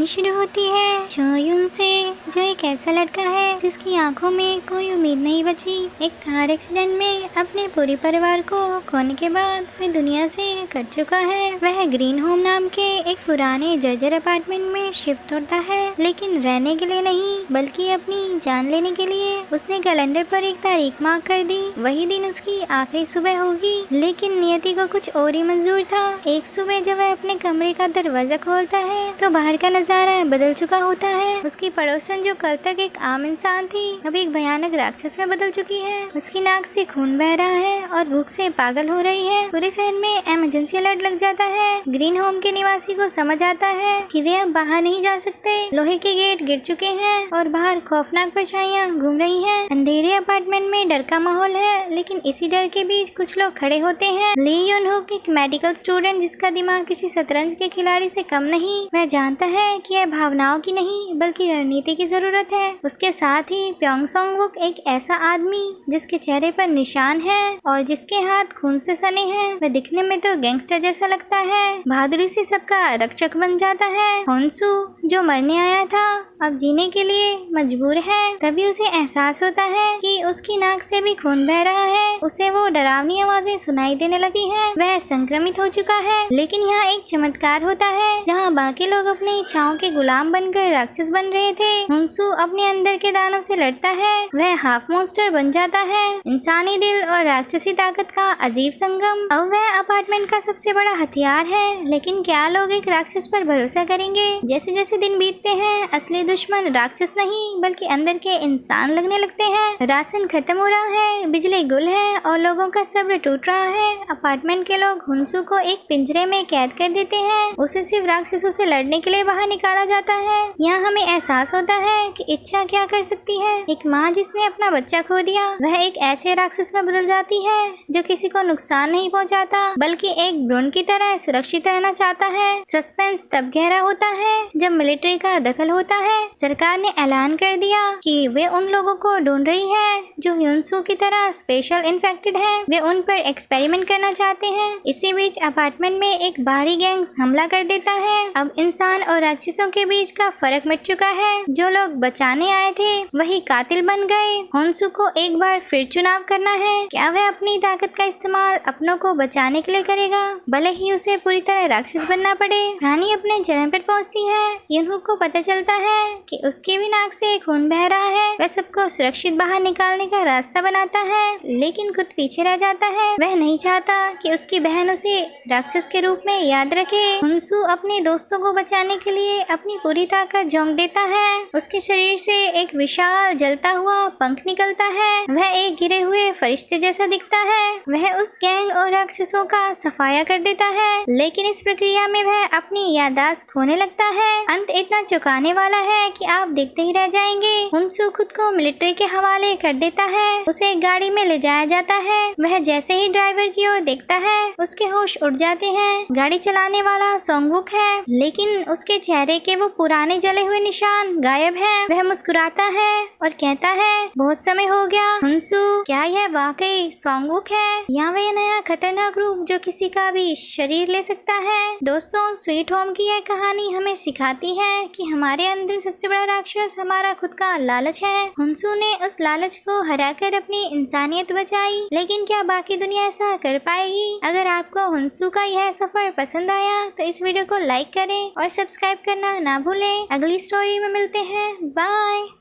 शुरू होती है चोयुन से, जो एक ऐसा लड़का है जिसकी आंखों में कोई उम्मीद नहीं बची। एक कार एक्सीडेंट में अपने पूरे परिवार को खोने के बाद वह दुनिया से कट चुका है। वह ग्रीन होम नाम के एक पुराने जर्जर अपार्टमेंट में शिफ्ट होता है, लेकिन रहने के लिए नहीं बल्कि अपनी जान लेने के लिए। उसने कैलेंडर पर एक तारीख मार्क कर दी, वही दिन उसकी आखिरी सुबह होगी। लेकिन नियति को कुछ और ही मंजूर था। एक सुबह जब वह अपने कमरे का दरवाजा खोलता है तो बाहर का नजारा बदल चुका होता है। उसकी पड़ोसन जो कल तक एक आम इंसान थी, अब एक भयानक राक्षस में बदल चुकी है। उसकी नाक से खून बह रहा है और भूख से पागल हो रही है। पूरे शहर में इमरजेंसी अलर्ट लग जाता है। ग्रीन होम के निवासी को समझ आता है कि वे अब बाहर नहीं जा सकते। लोहे के गेट गिर चुके हैं और बाहर खौफनाक परछाइयां घूम रही हैं। अंधेरे अपार्टमेंट में डर का माहौल है, लेकिन इसी डर के बीच कुछ लोग खड़े होते हैं। ली यून हुक एक मेडिकल स्टूडेंट जिसका दिमाग किसी शतरंज के खिलाड़ी से कम नहीं। वह जानता है कि यह भावनाओं की नहीं बल्कि रणनीति की जरूरत है। उसके साथ ही प्योंग सोंग वुक एक ऐसा आदमी जिसके चेहरे पर निशान है और जिसके हाथ खून से सने हैं। वह दिखने में तो गैंगस्टर जैसा लगता है, बहादुरी से सबका रक्षक बन जाता है। होन्सू जो मरने आया था अब जीने के लिए मजबूर है। तभी उसे एहसास होता है कि उसकी नाक से भी खून बह रहा है। उसे वो डरावनी आवाजें सुनाई देने लगी हैं। वह संक्रमित हो चुका है। लेकिन यहाँ एक चमत्कार होता है, जहाँ बाकी लोग अपनी इच्छाओं के गुलाम बनकर राक्षस बन रहे थे। होन्सू अपने अंदर के दानव से लड़ता है। वह हाफ मॉन्स्टर बन जाता है। इंसानी दिल और राक्षसी ताकत का अजीब संगम। अब वह अपार्टमेंट का सबसे बड़ा हथियार है। लेकिन क्या लोग एक राक्षस पर भरोसा करेंगे? जैसे जैसे दिन बीतते हैं असली दुश्मन राक्षस नहीं बल्कि अंदर के इंसान लगने लगते हैं। राशन खत्म हो रहा है, बिजली गुल है और लोगों का सब्र टूट रहा है। अपार्टमेंट के लोग हुन्सू को एक पिंजरे में कैद कर देते हैं। उसे सिर्फ राक्षसों से लड़ने के लिए बाहर निकाला जाता है। यहाँ हमें एहसास होता है कि इच्छा क्या कर सकती है। एक माँ जिसने अपना बच्चा खो दिया, वह एक ऐसे राक्षस में बदल जाती है जो किसी को नुकसान नहीं पहुँचाता बल्कि एक भ्रूण की तरह सुरक्षित रहना चाहता है। सस्पेंस तब गहरा होता है जब मिलिट्री का दखल होता है। सरकार ने ऐलान कर दिया कि वे उन लोगों को ढूंढ रही है जो ह्यूनसू की तरह स्पेशल इन्फेक्टेड हैं। वे उन पर एक्सपेरिमेंट करना चाहते हैं। इसी बीच अपार्टमेंट में एक बाहरी गैंग हमला कर देता है। अब इंसान और राक्षसों के बीच का फर्क मिट चुका है। जो लोग बचाने आए थे वही कातिल बन गए। होन्सू को एक बार फिर चुनाव करना है। क्या वह अपनी ताकत का इस्तेमाल अपनों को बचाने के लिए करेगा, भले ही उसे पूरी तरह राक्षस बनना पड़े? कहानी अपने चरम पर पहुंचती है। यूनहुक को पता चलता है कि उसकी भी नाक से खून बह रहा है। वह सबको सुरक्षित बाहर निकालने का रास्ता बनाता है, लेकिन खुद पीछे रह जाता है। वह नहीं चाहता कि उसकी बहन उसे राक्षस के रूप में याद रखे। हुन्सू अपने दोस्तों को बचाने के लिए अपनी पूरी ताकत झोंक देता है। उसके शरीर से एक विशाल जलता हुआ पंख निकलता है। वह एक गिरे हुए फरिश्ते जैसा दिखता है। वह उस गैंग और राक्षसों का सफाया कर देता है, लेकिन इस प्रक्रिया में वह अपनी याददाश्त खोने लगता है। अंत इतना चौंकाने वाला है कि आप देखते ही रह जाएंगे। हुन्सू खुद को मिलिट्री के हवाले कर देता है। उसे एक गाड़ी में ले जाया जाता है। वह जैसे ही ड्राइवर की ओर देखता है उसके होश उड़ जाते हैं। गाड़ी चलाने वाला सोंगवुक है, लेकिन उसके चेहरे के वो पुराने जले हुए निशान गायब हैं। वह मुस्कुराता है और कहता है, बहुत समय हो गया हुन्सू, क्या यह वाकई सोंगवुक है या वह नया खतरनाक रूप जो किसी का भी शरीर ले सकता है? दोस्तों, स्वीट होम की यह कहानी हमें सिखाती है कि हमारे अंदर सबसे बड़ा राक्षस हमारा खुद का लालच है। हुन्सू ने उस लालच को हराकर अपनी इंसानियत बचाई, लेकिन क्या बाकी दुनिया ऐसा कर पाएगी? अगर आपको हुन्सू का यह सफर पसंद आया तो इस वीडियो को लाइक करें और सब्सक्राइब करना ना भूलें। अगली स्टोरी में मिलते हैं। बाय।